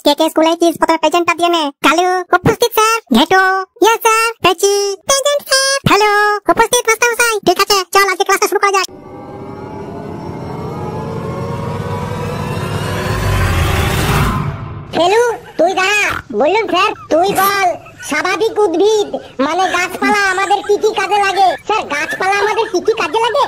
কে কে স্কুলে চিজপত্র প্রেজেন্টটা দিয়ে নে। কালু উপস্থিত sir. Gheto yes sir. Pechi present sir. Hello উপস্থিত মাস্টার মশাই। ঠিক আছে চল আজকে ক্লাসটা শুরু করা যাক। ফেলু তুই দাঁড়া। বললাম স্যার তুই বল স্বাভাবিক উদ্ভিদ মানে গাছপালা আমাদের কি কি কাজে লাগে? স্যার গাছপালা আমাদের কি কি কাজে লাগে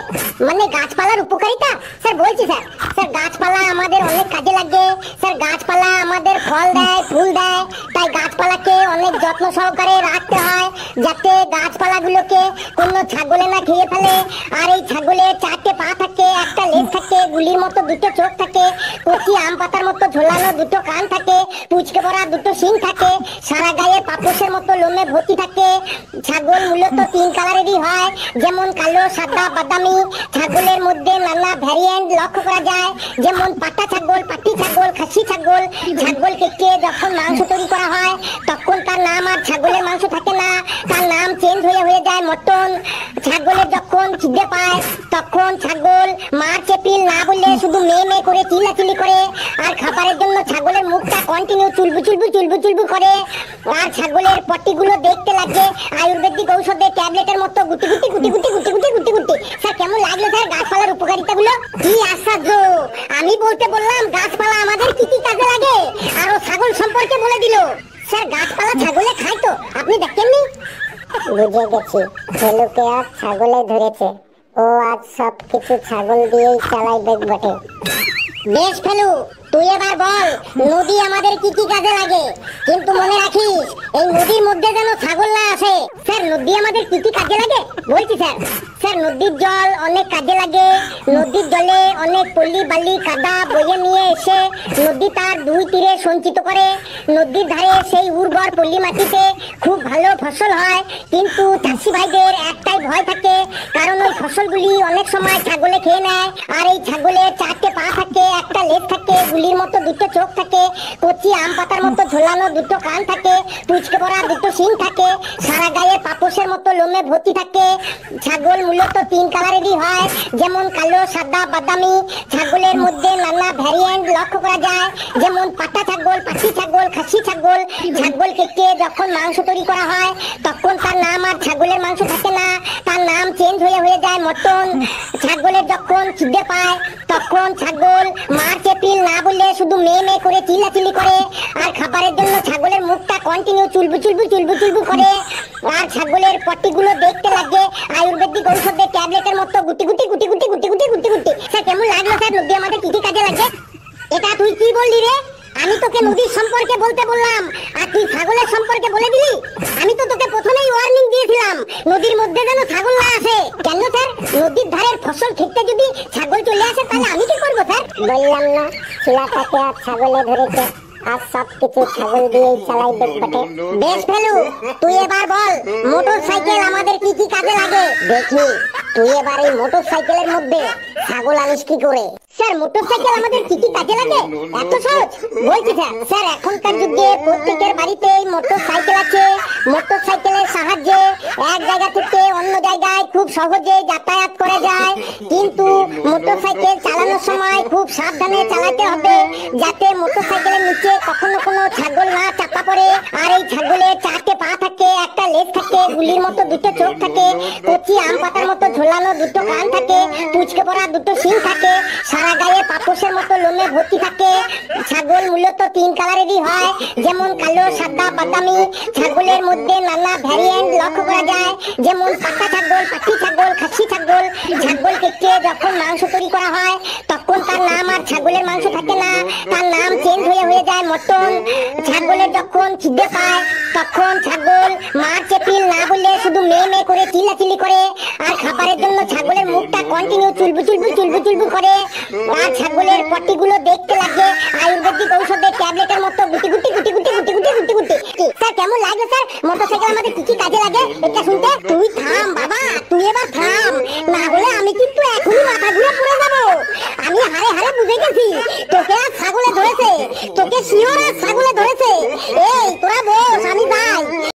মানে গাছপালার উপকারিতা? স্যার বলছি স্যার। স্যার গাছপালা আমাদের অনেক কাজে লাগে। স্যার গাছপালা আমাদের ফল দেয়, ফুল দেয়, তাই গাছপালাকে অনেক যত্ন সহকারে রাখতে হয় যাতে গাছপালাগুলোকে কোনো ছাগলে না খেয়ে ফেলে। আর এই ছাগলের চারটে পা থাকে, একটা লেজ থাকে, গুলির মতো দুটো চোখ থাকে, কচি আম পাতার মতো ঝোলানো দুটো কান থাকে, পুচকে পড়া দুটো শিং থাকে, সারা গায়ে পাপোশের মতো লোমে ভর্তি থাকে। ছাগল মূলত তিন কালারেরই হয়, যেমন কালো, সাদা, বাদামি। ছাগলের মধ্যে নানা ভ্যারিয়েন্ট লক্ষ্য করা যায়, যেমন পাটা ছাগল, পাটি ছাগল, খাসি ছাগল। ছাগল কেটে যখন মাংস তৈরি করা হয় তখন তার নাম আর ছাগলের মাংস থাকে না, তার নাম চেঞ্জ হয়ে যায় মটন। ছাগলের যখন খিদে পায় তখন ছাগল মার্চ এপ্রিল না বললে শুধু মেয়ে মেয়ে করে চিল্লাচিল্লি করে। আর খাবারের জন্য ছাগলের মুখটা কন্টিনিউ চুলবু চুলবু চুলবু চুলবু করে। আর ছাগলের পটিগুলো দেখতে লাগে আয়ুর্বেদিক ঔষধের ট্যাবলেটের মতো গুটি গুটি গুটি গুটি গুটি গুটি গুটি গুটি। স্যার কেমন লাগলো স্যার গাছপালার উপকারিতাগুলো? কি আশ্চর্য! আমি বলতে বললাম গাছপালা আমাদের কি কি কাজে লাগে, আর ও ছাগল সম্পর্কে বলে দিল। স্যার গাছপালা ছাগলে খায় তো, আপনি দেখেননি? বুঝে গেছি, ফেলুকে আজ ছাগলে ধরেছে। ও আজ সব কিছু ছাগল দিয়েই চালাইবে বটে। বেশ ফেলু তুই এবার বল নদী আমাদের কি কি কাজে লাগে, কিন্তু মনে রাখিস এই নদীর মধ্যে যেন ছাগল না আসে। স্যার নদী আমাদের কি কি কাজে লাগে বলছি স্যার। স্যার নদীর জল অনেক কাজে লাগে। নদীর জলে অনেক পল্লী বালি কাদা বয়ে নিয়ে এসে নদী তার দুই তীরে সঞ্চিত করে। নদীর ধারে সেই উর্বর পল্লী মাটিতে খুব ভালো ফসল হয়, কিন্তু চাষি ভাইদের একটাই ভয় থাকে, কারণ ওই ফসলগুলি অনেক সময় ছাগলে খেয়ে নেয়। আর এই ছাগলের চারটে পা থাকে, একটা লেজ থাকে, গুলির মতো দুটো চোখ থাকে, কচি আম পাতার মতো ঝোলানো দুটো কান থাকে, পুচকে পড়া দুটো শিং থাকে, সারা গায়ে পাপোশের মতো লোমে ভর্তি থাকে। ছাগল মূলত তিন কালারেরই হয়, যেমন কালো, সাদা, বাদামি। ছাগলের মধ্যে নানা ভ্যারিয়েন্ট লক্ষ্য করা যায়, যেমন পাটা ছাগল, পাটি ছাগল, খাসি ছাগল। ছাগল কেটে যখন মাংস তৈরি করা হয় তখন তার নাম আর ছাগলের মাংস থাকে না, তার নাম চেঞ্জ হয়ে যায় মটন। ছাগলের যখন খিদে পায় তখন ছাগল মার্চ এপ্রিল না বললে শুধু মেয়ে মেয়ে করে চিল্লাচিল্লি করে। আর খাবারের জন্য ছাগলের মুখটা কন্টিনিউ চুলবু চুলবু চুলবু চুলবু করে। আর ছাগলের পটিগুলো দেখতে লাগে আয়ুর্বেদিক ঔষধের ট্যাবলেটের মতো গুটি গুটি গুটি গুটি গুটি গুটি গুটি গুটি। স্যার কেমন লাগলো স্যার নদী আমাদের কি কি কাজে লাগে? এটা তুই কি বললি রে? আমি তোকে নদীর সম্পর্কে বলতে বললাম আর তুই ছাগলের সম্পর্কে বলে দিলি। আমি তো তোকে প্রথমেই ওয়ার্নিং দিয়েছিলাম নদীর মধ্যে যেন ছাগল না আসে। কেন স্যার? নদীর ধারের ফসল খেতে যদি ছাগল চলে আসে তাহলে আমি কি করবো স্যার? বললাম না ছেলেটাকে আর ছাগলে ধরেছে, আর সব কিছু ছাগল দিয়েই চালাইবে বটে। বেশ ফেলু তুই এবার বল মোটর সাইকেল আমাদের কি কি কাজে লাগে? দেখি তুই এবার এই মোটর সাইকেলের মধ্যে ছাগল আনিস কি করে? স্যার মোটর সাইকেল আমাদের কি কি কাজে লাগে এত সহজ বলছি স্যার। স্যার এখনকার যুগে প্রত্যেকের বাড়িতেই মোটর সাইকেল আছে। মোটর সাইকেলের সাহায্যে এক জায়গা থেকে অন্য জায়গায় খুব সহজে যাতায়াত করা যায়, কিন্তু মোটর সাইকেল চালানোর সময় খুব সাবধানে চালাতে হবে যাতে মোটর সাইকেলের নিচে কখনো কোনো ছাগল না চাপা পড়ে। আর এই ছাগলের চারটে পা থাকে, একটা লেজ থাকে, গুলির মতো দুটো চোখ থাকে, কচি আম পাতার মতো ঝোলানো দুটো কান থাকে, পুচকে পড়া দুটো শিং থাকে, সারা গায়ে পাপোশের মতো লোমে ভর্তি থাকে। ছাগল মূলত তিন কালারেরই হয়, যেমন কালো, সাদা, বাদামি। ছাগলের মধ্যে নানা ভ্যারিয়েন্ট লক্ষ্য করা যায়, যেমন পাটা ছাগল, পাটি ছাগল, খাসি ছাগল। ছাগল কেটে যখন মাংস তৈরি করা হয় তখন তার নাম আর ছাগলের মাংস থাকে না, তার নাম চেঞ্জ হয়ে যায় মটন। ছাগলের যখন খিদে পায় তখন ছাগল মার্চ এপ্রিল না বললে শুধু মেয়ে মেয়ে করে চিল্লাচিল্লি করে। আর খাবারের জন্য ছাগলের মুখটা কন্টিনিউ চুলবু চুলবু চুলবু চুলবু করে। আর ছাগলের পটিগুলো দেখতে লাগে আয়ুর্বেদিক ঔষধের ট্যাবলেটের মতো গুটি গুটি গুটি গুটি গুটি গুটি গুটি গুটি। স্যার কেমন লাগলো স্যার মোটরসাইকেল আমাদের কি কি কাজে লাগে এটা শুনতে? তুই থাম বাবা, তুই এবার থাম।